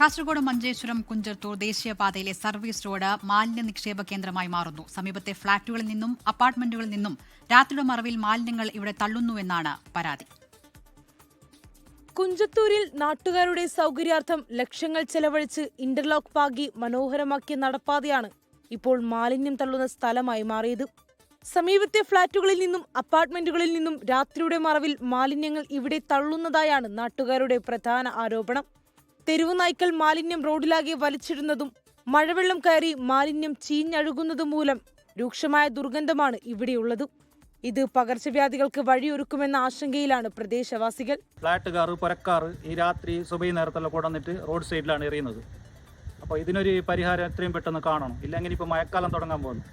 കാസർഗോഡ് മഞ്ചേശ്വരം കുഞ്ചത്തൂർ ദേശീയപാതയിലെ service road മാലിന്യ നിക്ഷേപ കേന്ദ്രമായി മാറുന്നു. സമീപത്തെ ഫ്ളാറ്റുകളിൽ നിന്നും അപ്പാർട്ട്മെന്റുകളിൽ നിന്നും രാത്രിയുടെ മറവിൽ മാലിന്യങ്ങൾ ഇവിടെ തള്ളുന്നുവെന്നാണ് പരാതി. കുഞ്ചത്തൂരിൽ നാട്ടുകാരുടെ സൗകര്യാർത്ഥം ലക്ഷങ്ങൾ ചെലവഴിച്ച് ഇന്റർലോക്ക് പാകി മനോഹരമാക്കിയ നടപ്പാതയാണ് ഇപ്പോൾ മാലിന്യം തള്ളുന്ന സ്ഥലമായി മാറിയത്. സമീപത്തെ ഫ്ളാറ്റുകളിൽ നിന്നും അപ്പാർട്ട്മെന്റുകളിൽ നിന്നും രാത്രിയുടെ മറവിൽ മാലിന്യങ്ങൾ ഇവിടെ തള്ളുന്നതായാണ് നാട്ടുകാരുടെ പ്രധാന ആരോപണം. തെരുവു നായ്ക്കൾ മാലിന്യം റോഡിലാകെ വലിച്ചിടുന്നതും മഴവെള്ളം കയറി മാലിന്യം ചീഞ്ഞഴുകുന്നതും മൂലം രൂക്ഷമായ ദുർഗന്ധമാണ് ഇവിടെയുള്ളത്. ഇത് പകർച്ചവ്യാധികൾക്ക് വഴിയൊരുക്കുമെന്ന ആശങ്കയിലാണ് പ്രദേശവാസികൾ. ഫ്ലാറ്റുകാർ പുരക്കാർ ഈ രാത്രി സുബൈ നേരത്തെല്ലാം കൊണ്ടുവന്നിട്ട് റോഡ് സൈഡിലാണ് എറിയുന്നത്. അപ്പോൾ ഇതിനൊരു പരിഹാരം എത്രയും പെട്ടെന്ന് കാണണം. ഇല്ലെങ്കിൽ ഇപ്പോൾ മഴക്കാലം തുടങ്ങാൻ പോകുന്നു.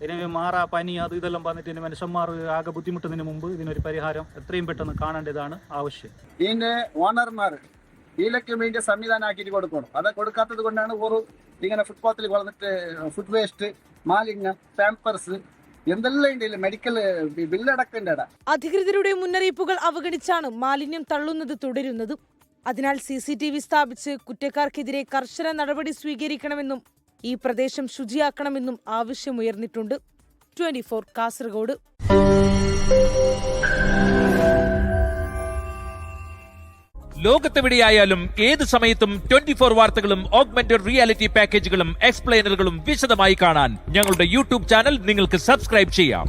ഇതിന് മാറാ പനി അത് ഇതെല്ലാം വന്നിട്ട് മനുഷ്യന്മാർ ആകെ ബുദ്ധിമുട്ടുന്നതിന് മുമ്പ് ഇതിനൊരു പരിഹാരം എത്രയും പെട്ടെന്ന് കാണേണ്ടതാണ് ആവശ്യം. ഇതിന്റെ ഓണർമാർ ഇതിലൊക്കെ വേണ്ടിയ സംവിധാനം ആക്കിയിട്ട് കൊടുക്കണം. അത് കൊടുക്കാത്തത് കൊണ്ടാണ് ഒരു ഇങ്ങനെ ഫുട്പാത്തിൽ വളർന്നിട്ട് ഫുഡ് വേസ്റ്റ്, മാലിന്യം, പാമ്പേഴ്സ് എന്തെല്ലാം ഉണ്ട്, മെഡിക്കൽ ബില്ലടക്കണ്ട. അധികൃതരുടെ മുന്നറിയിപ്പുകൾ അവഗണിച്ചാണ് മാലിന്യം തള്ളുന്നത് തുടരുന്നത്. അതിനാൽ CCTV സ്ഥാപിച്ച് കുറ്റക്കാർക്കെതിരെ കർശന നടപടി സ്വീകരിക്കണമെന്നും ഈ പ്രദേശം ശുചിയാക്കണമെന്നും ആവശ്യമുയർന്നിട്ടുണ്ട്. 24 കാസർഗോഡ്. ലോകത്തെവിടെയായാലും ഏത് സമയത്തും 24 വാർത്തകളും ഓഗ്മെന്റഡ് റിയാലിറ്റി പാക്കേജുകളും എക്സ്പ്ലെയിനറുകളും വിശദമായി കാണാൻ ഞങ്ങളുടെ YouTube ചാനൽ നിങ്ങൾക്ക് സബ്സ്ക്രൈബ് ചെയ്യാം.